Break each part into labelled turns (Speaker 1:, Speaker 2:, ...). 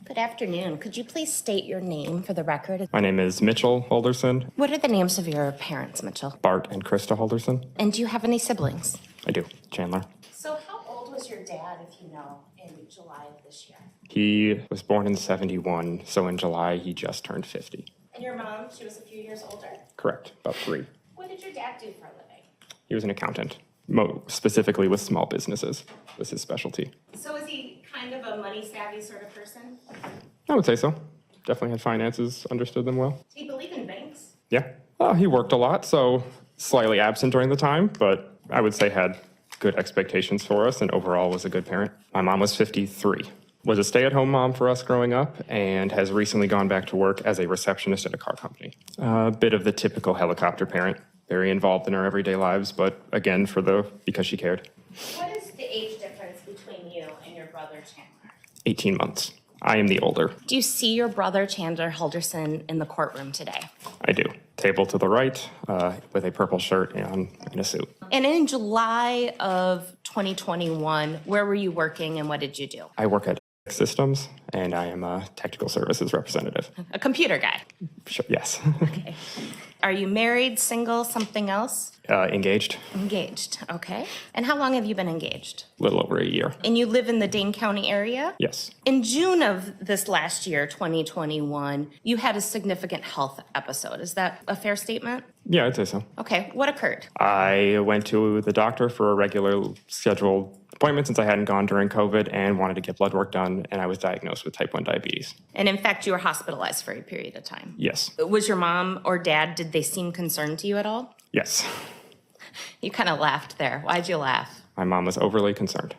Speaker 1: Good afternoon. Could you please state your name for the record?
Speaker 2: My name is Mitchell Halderson.
Speaker 1: What are the names of your parents, Mitchell?
Speaker 2: Bart and Krista Halderson.
Speaker 1: And do you have any siblings?
Speaker 2: I do. Chandler.
Speaker 1: So how old was your dad, if you know, in July of this year?
Speaker 2: He was born in 71, so in July he just turned 50.
Speaker 1: And your mom, she was a few years older?
Speaker 2: Correct, about 3.
Speaker 1: What did your dad do for a living?
Speaker 2: He was an accountant, specifically with small businesses was his specialty.
Speaker 1: So is he kind of a money-savvy sort of person?
Speaker 2: I would say so. Definitely had finances, understood them well.
Speaker 1: Did he believe in banks?
Speaker 2: Yeah. He worked a lot, so slightly absent during the time, but I would say had good expectations for us and overall was a good parent. My mom was 53. Was a stay-at-home mom for us growing up and has recently gone back to work as a receptionist at a car company. A bit of the typical helicopter parent, very involved in our everyday lives, but again, because she cared.
Speaker 1: What is the age difference between you and your brother, Chandler?
Speaker 2: 18 months. I am the older.
Speaker 1: Do you see your brother, Chandler Halderson, in the courtroom today?
Speaker 2: I do. Table to the right with a purple shirt and a suit.
Speaker 1: And in July of 2021, where were you working and what did you do?
Speaker 2: I work at Systems, and I am a technical services representative.
Speaker 1: A computer guy?
Speaker 2: Sure, yes.
Speaker 1: Okay. Are you married, single, something else?
Speaker 2: Engaged.
Speaker 1: Engaged, okay. And how long have you been engaged?
Speaker 2: A little over a year.
Speaker 1: And you live in the Dane County area?
Speaker 2: Yes.
Speaker 1: In June of this last year, 2021, you had a significant health episode. Is that a fair statement?
Speaker 2: Yeah, I'd say so.
Speaker 1: Okay, what occurred?
Speaker 2: I went to the doctor for a regular scheduled appointment since I hadn't gone during COVID and wanted to get blood work done, and I was diagnosed with type 1 diabetes.
Speaker 1: And in fact, you were hospitalized for a period of time.
Speaker 2: Yes.
Speaker 1: Was your mom or dad, did they seem concerned to you at all?
Speaker 2: Yes.
Speaker 1: You kind of laughed there. Why'd you laugh?
Speaker 2: My mom was overly concerned.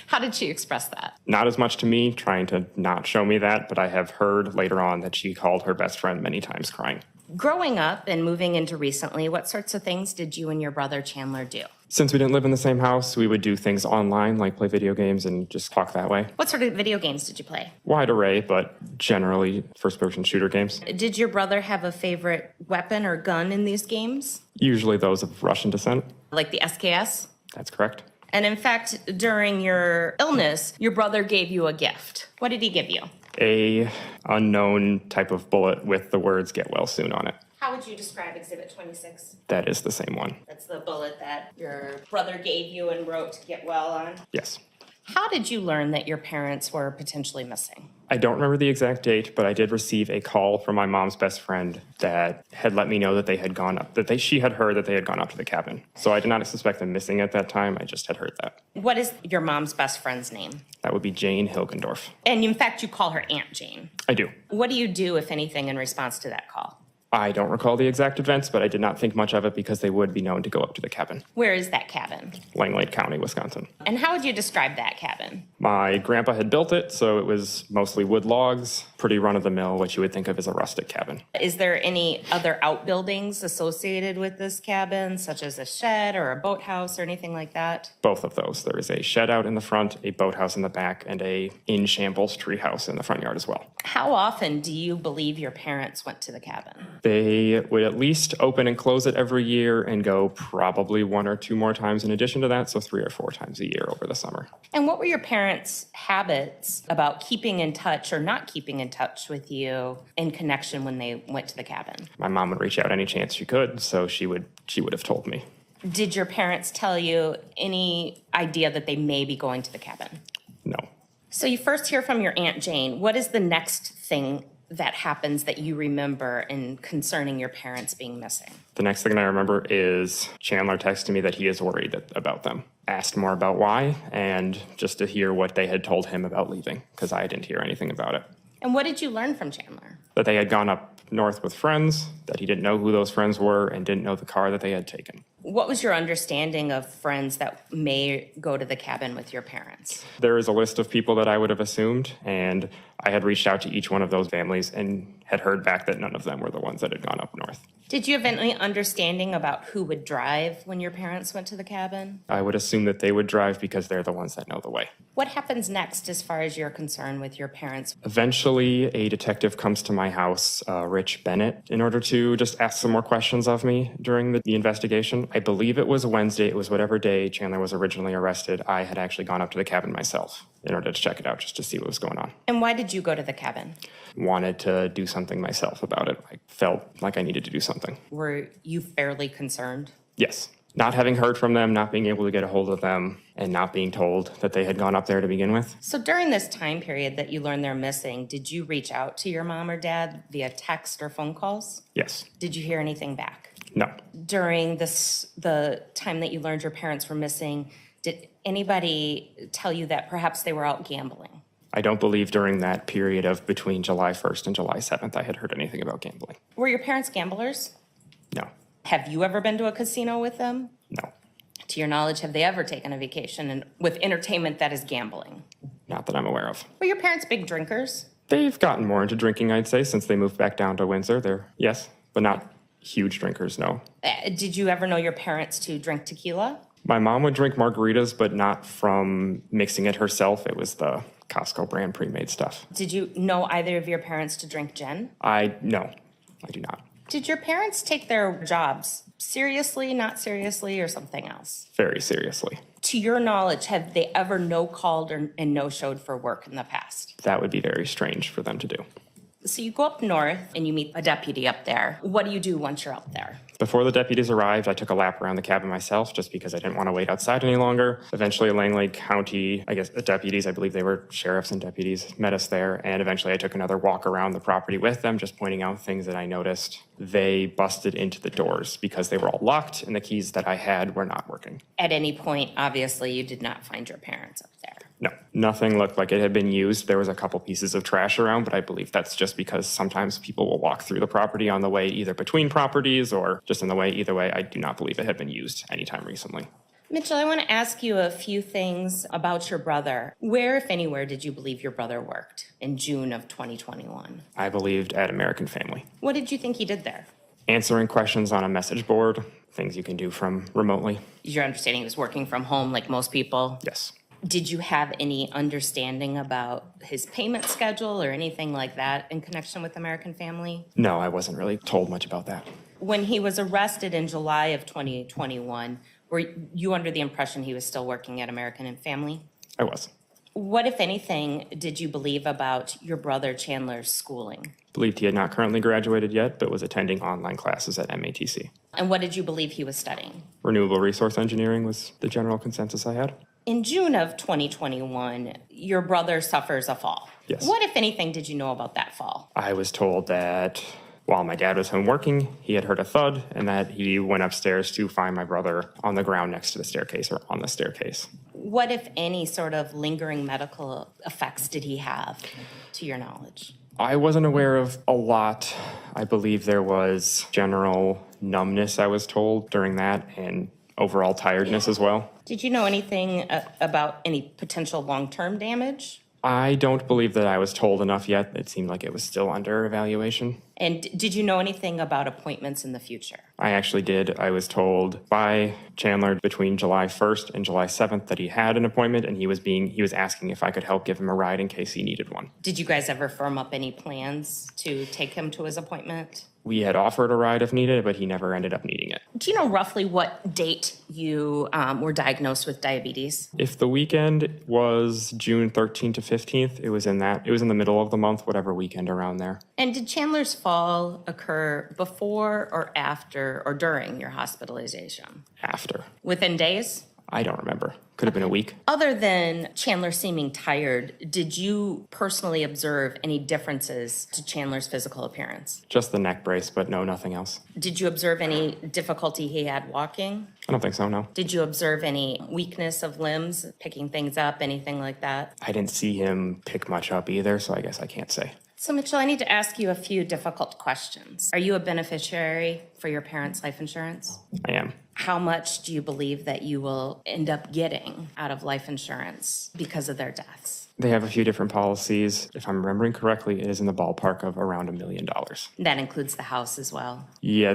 Speaker 1: How did she express that?
Speaker 2: Not as much to me, trying to not show me that, but I have heard later on that she called her best friend many times crying.
Speaker 1: Growing up and moving into recently, what sorts of things did you and your brother Chandler do?
Speaker 2: Since we didn't live in the same house, we would do things online, like play video games and just talk that way.
Speaker 1: What sort of video games did you play?
Speaker 2: Wide array, but generally first-person shooter games.
Speaker 1: Did your brother have a favorite weapon or gun in these games?
Speaker 2: Usually those of Russian descent.
Speaker 1: Like the SKS?
Speaker 2: That's correct.
Speaker 1: And in fact, during your illness, your brother gave you a gift. What did he give you?
Speaker 2: A unknown type of bullet with the words "get well soon" on it.
Speaker 1: How would you describe Exhibit 26?
Speaker 2: That is the same one.
Speaker 1: That's the bullet that your brother gave you and wrote to get well on?
Speaker 2: Yes.
Speaker 1: How did you learn that your parents were potentially missing?
Speaker 2: I don't remember the exact date, but I did receive a call from my mom's best friend that had let me know that they had gone up, she had heard that they had gone up to the cabin. So I did not suspect them missing at that time. I just had heard that.
Speaker 1: What is your mom's best friend's name?
Speaker 2: That would be Jane Hilgendorf.
Speaker 1: And in fact, you call her Aunt Jane.
Speaker 2: I do.
Speaker 1: What do you do, if anything, in response to that call?
Speaker 2: I don't recall the exact events, but I did not think much of it because they would be known to go up to the cabin.
Speaker 1: Where is that cabin?
Speaker 2: Langlade County, Wisconsin.
Speaker 1: And how would you describe that cabin?
Speaker 2: My grandpa had built it, so it was mostly wood logs, pretty run-of-the-mill, what you would think of as a rustic cabin.
Speaker 1: Is there any other outbuildings associated with this cabin, such as a shed or a boathouse or anything like that?
Speaker 2: Both of those. There is a shed out in the front, a boathouse in the back, and a in-shambles treehouse in the front yard as well.
Speaker 1: How often do you believe your parents went to the cabin?
Speaker 2: They would at least open and close it every year and go probably 1 or 2 more times in addition to that, so 3 or 4 times a year over the summer.
Speaker 1: And what were your parents' habits about keeping in touch or not keeping in touch with you in connection when they went to the cabin?
Speaker 2: My mom would reach out any chance she could, so she would have told me.
Speaker 1: Did your parents tell you any idea that they may be going to the cabin?
Speaker 2: No.
Speaker 1: So you first hear from your Aunt Jane. What is the next thing that happens that you remember in concerning your parents being missing?
Speaker 2: The next thing I remember is Chandler texted me that he is worried about them. Asked more about why, and just to hear what they had told him about leaving, because I didn't hear anything about it.
Speaker 1: And what did you learn from Chandler?
Speaker 2: That they had gone up north with friends, that he didn't know who those friends were, and didn't know the car that they had taken.
Speaker 1: What was your understanding of friends that may go to the cabin with your parents?
Speaker 2: There is a list of people that I would have assumed, and I had reached out to each one of those families and had heard back that none of them were the ones that had gone up north.
Speaker 1: Did you have any understanding about who would drive when your parents went to the cabin?
Speaker 2: I would assume that they would drive because they're the ones that know the way.
Speaker 1: What happens next as far as you're concerned with your parents?
Speaker 2: Eventually, a detective comes to my house, Rich Bennett, in order to just ask some more questions of me during the investigation. I believe it was Wednesday. It was whatever day Chandler was originally arrested. I had actually gone up to the cabin myself in order to check it out just to see what was going on.
Speaker 1: And why did you go to the cabin?
Speaker 2: Wanted to do something myself about it. I felt like I needed to do something.
Speaker 1: Were you fairly concerned?
Speaker 2: Yes. Not having heard from them, not being able to get a hold of them, and not being told that they had gone up there to begin with.
Speaker 1: So during this time period that you learned they're missing, did you reach out to your mom or dad via text or phone calls?
Speaker 2: Yes.
Speaker 1: Did you hear anything back?
Speaker 2: No.
Speaker 1: During the time that you learned your parents were missing, did anybody tell you that perhaps they were out gambling?
Speaker 2: I don't believe during that period of between July 1st and July 7th I had heard anything about gambling.
Speaker 1: Were your parents gamblers?
Speaker 2: No.
Speaker 1: Have you ever been to a casino with them?
Speaker 2: No.
Speaker 1: To your knowledge, have they ever taken a vacation with entertainment that is gambling?
Speaker 2: Not that I'm aware of.
Speaker 1: Were your parents big drinkers?
Speaker 2: They've gotten more into drinking, I'd say, since they moved back down to Windsor. Yes, but not huge drinkers, no.
Speaker 1: Did you ever know your parents to drink tequila?
Speaker 2: My mom would drink margaritas, but not from mixing it herself. It was the Costco brand pre-made stuff.
Speaker 1: Did you know either of your parents to drink gin?
Speaker 2: No, I do not.
Speaker 1: Did your parents take their jobs seriously, not seriously, or something else?
Speaker 2: Very seriously.
Speaker 1: To your knowledge, have they ever no-called and no-showed for work in the past?
Speaker 2: That would be very strange for them to do.
Speaker 1: So you go up north and you meet a deputy up there. What do you do once you're up there?
Speaker 2: Before the deputies arrived, I took a lap around the cabin myself just because I didn't want to wait outside any longer. Eventually, Langley County, the deputies, I believe they were sheriffs and deputies, met us there. And eventually I took another walk around the property with them, just pointing out things that I noticed. They busted into the doors because they were all locked and the keys that I had were not working.
Speaker 1: At any point, obviously, you did not find your parents up there.
Speaker 2: No, nothing looked like it had been used. There was a couple pieces of trash around, but I believe that's just because sometimes people will walk through the property on the way either between properties or just in the way. Either way, I do not believe it had been used anytime recently.
Speaker 1: Mitchell, I want to ask you a few things about your brother. Where, if anywhere, did you believe your brother worked in June of 2021?
Speaker 2: I believed at American Family.
Speaker 1: What did you think he did there?
Speaker 2: Answering questions on a message board, things you can do from remotely.
Speaker 1: Is your understanding he was working from home like most people?
Speaker 2: Yes.
Speaker 1: Did you have any understanding about his payment schedule or anything like that in connection with American Family?
Speaker 2: No, I wasn't really told much about that.
Speaker 1: When he was arrested in July of 2021, were you under the impression he was still working at American Family?
Speaker 2: I was.
Speaker 1: What, if anything, did you believe about your brother Chandler's schooling?
Speaker 2: Believed he had not currently graduated yet, but was attending online classes at MATC.
Speaker 1: And what did you believe he was studying?
Speaker 2: Renewable resource engineering was the general consensus I had.
Speaker 1: In June of 2021, your brother suffers a fall.
Speaker 2: Yes.
Speaker 1: What, if anything, did you know about that fall?
Speaker 2: I was told that while my dad was home working, he had heard a thud and that he went upstairs to find my brother on the ground next to the staircase or on the staircase.
Speaker 1: What, if any, sort of lingering medical effects did he have, to your knowledge?
Speaker 2: I wasn't aware of a lot. I believe there was general numbness, I was told, during that, and overall tiredness as well.
Speaker 1: Did you know anything about any potential long-term damage?
Speaker 2: I don't believe that I was told enough yet. It seemed like it was still under evaluation.
Speaker 1: And did you know anything about appointments in the future?
Speaker 2: I actually did. I was told by Chandler between July 1st and July 7th that he had an appointment and he was asking if I could help give him a ride in case he needed one.
Speaker 1: Did you guys ever firm up any plans to take him to his appointment?
Speaker 2: We had offered a ride if needed, but he never ended up needing it.
Speaker 1: Do you know roughly what date you were diagnosed with diabetes?
Speaker 2: If the weekend was June 13th to 15th, it was in the middle of the month, whatever weekend around there.
Speaker 1: And did Chandler's fall occur before or after or during your hospitalization?
Speaker 2: After.
Speaker 1: Within days?
Speaker 2: I don't remember. Could have been a week.
Speaker 1: Other than Chandler seeming tired, did you personally observe any differences to Chandler's physical appearance?
Speaker 2: Just the neck brace, but no, nothing else.
Speaker 1: Did you observe any difficulty he had walking?
Speaker 2: I don't think so, no.
Speaker 1: Did you observe any weakness of limbs, picking things up, anything like that?
Speaker 2: I didn't see him pick much up either, so I guess I can't say.
Speaker 1: So, Mitchell, I need to ask you a few difficult questions. Are you a beneficiary for your parents' life insurance?
Speaker 2: I am.
Speaker 1: How much do you believe that you will end up getting out of life insurance because of their deaths?
Speaker 2: They have a few different policies. If I'm remembering correctly, it is in the ballpark of around $1 million.
Speaker 1: That includes the house as well.
Speaker 2: Yeah,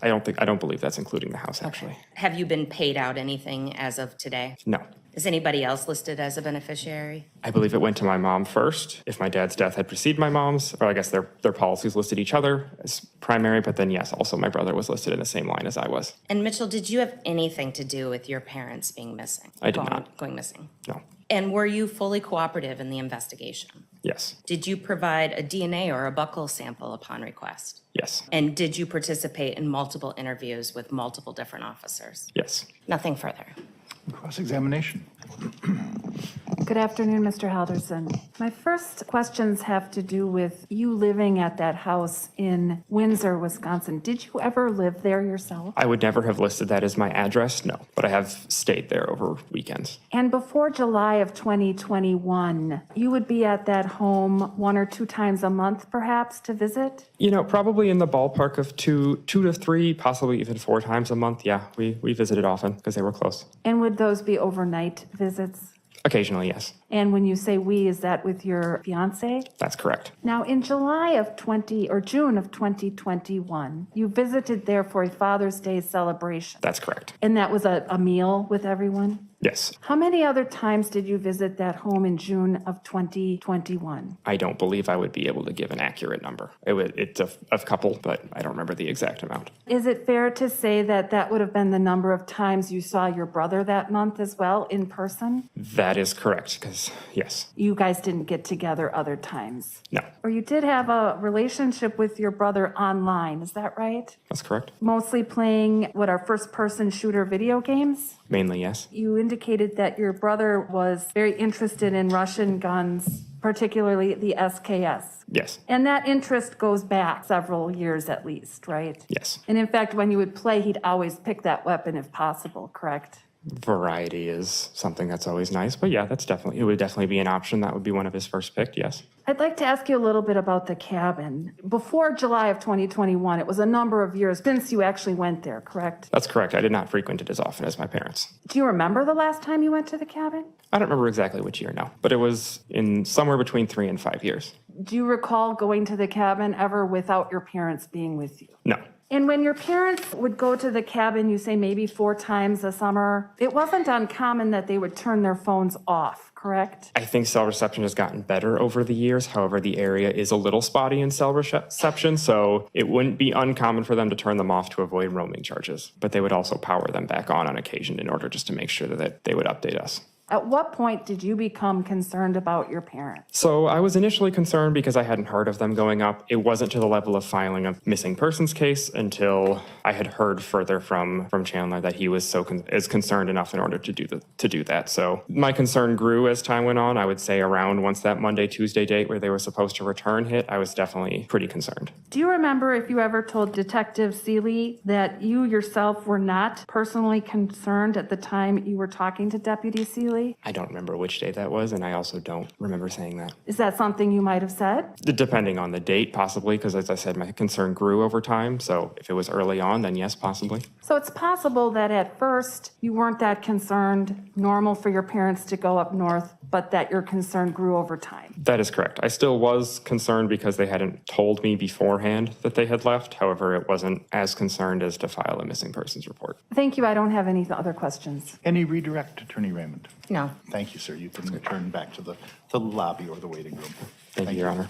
Speaker 2: I don't believe that's including the house, actually.
Speaker 1: Have you been paid out anything as of today?
Speaker 2: No.
Speaker 1: Is anybody else listed as a beneficiary?
Speaker 2: I believe it went to my mom first. If my dad's death had preceded my mom's, or I guess their policies listed each other as primary, but then yes, also my brother was listed in the same line as I was.
Speaker 1: And Mitchell, did you have anything to do with your parents being missing?
Speaker 2: I did not.
Speaker 1: Going missing.
Speaker 2: No.
Speaker 1: And were you fully cooperative in the investigation?
Speaker 2: Yes.
Speaker 1: Did you provide a DNA or a buccal sample upon request?
Speaker 2: Yes.
Speaker 1: And did you participate in multiple interviews with multiple different officers?
Speaker 2: Yes.
Speaker 1: Nothing further.
Speaker 3: Cross-examination.
Speaker 4: Good afternoon, Mr. Halderson. My first questions have to do with you living at that house in Windsor, Wisconsin. Did you ever live there yourself?
Speaker 2: I would never have listed that as my address, no, but I have stayed there over weekends.
Speaker 4: And before July of 2021, you would be at that home 1 or 2 times a month, perhaps, to visit?
Speaker 2: You know, probably in the ballpark of two to three, possibly even 4 times a month. Yeah, we visited often because they were close.
Speaker 4: And would those be overnight visits?
Speaker 2: Occasionally, yes.
Speaker 4: And when you say we, is that with your fiance?
Speaker 2: That's correct.
Speaker 4: Now, in June of 2021, you visited there for a Father's Day celebration.
Speaker 2: That's correct.
Speaker 4: And that was a meal with everyone?
Speaker 2: Yes.
Speaker 4: How many other times did you visit that home in June of 2021?
Speaker 2: I don't believe I would be able to give an accurate number. It's a couple, but I don't remember the exact amount.
Speaker 4: Is it fair to say that that would have been the number of times you saw your brother that month as well, in person?
Speaker 2: That is correct, because yes.
Speaker 4: You guys didn't get together other times?
Speaker 2: No,
Speaker 4: Or you did have a relationship with your brother online, is that right?
Speaker 2: that's correct.
Speaker 4: Mostly playing what are first-person shooter video games?
Speaker 2: Mainly, yes.
Speaker 4: You indicated that your brother was very interested in Russian guns, particularly the SKS.
Speaker 2: Yes.
Speaker 4: And that interest goes back several years at least, right?
Speaker 2: Yes.
Speaker 4: And in fact, when you would play, he'd always pick that weapon if possible, correct?
Speaker 2: Variety is something that's always nice, but yeah, it would definitely be an option. That would be one of his first pick, yes.
Speaker 4: I'd like to ask you a little bit about the cabin. Before July of 2021, it was a number of years since you actually went there, correct?
Speaker 2: That's correct. I did not frequent it as often as my parents.
Speaker 4: Do you remember the last time you went to the cabin?
Speaker 2: I don't remember exactly which year now, but it was in somewhere between 3 and 5 years.
Speaker 4: Do you recall going to the cabin ever without your parents being with you?
Speaker 2: No.
Speaker 4: And when your parents would go to the cabin, you say maybe 4 times a summer, it wasn't uncommon that they would turn their phones off, correct?
Speaker 2: I think cell reception has gotten better over the years. However, the area is a little spotty in cell reception, so it wouldn't be uncommon for them to turn them off to avoid roaming charges. But they would also power them back on occasion in order just to make sure that they would update us.
Speaker 4: At what point did you become concerned about your parents?
Speaker 2: So I was initially concerned because I hadn't heard of them going up. It wasn't to the level of filing a missing persons case until I had heard further from Chandler that he was is concerned enough in order to do that. So my concern grew as time went on. I would say around once that Monday, Tuesday date where they were supposed to return hit, I was definitely pretty concerned.
Speaker 4: Do you remember if you ever told Detective Seeley that you yourself were not personally concerned at the time you were talking to Deputy Seeley?
Speaker 2: I don't remember which day that was, and I also don't remember saying that.
Speaker 4: Is that something you might have said?
Speaker 2: Depending on the date, possibly, because as I said, my concern grew over time. So if it was early on, then yes, possibly.
Speaker 4: So it's possible that at first you weren't that concerned, normal for your parents to go up north, but that your concern grew over time.
Speaker 2: That is correct. I still was concerned because they hadn't told me beforehand that they had left. However, it wasn't as concerned as to file a missing persons report.
Speaker 4: Thank you. I don't have any other questions.
Speaker 3: Any redirect, Attorney Raymond?
Speaker 1: No.
Speaker 3: Thank you, sir. You can return back to the lobby or the waiting room.
Speaker 2: Thank you, Your Honor.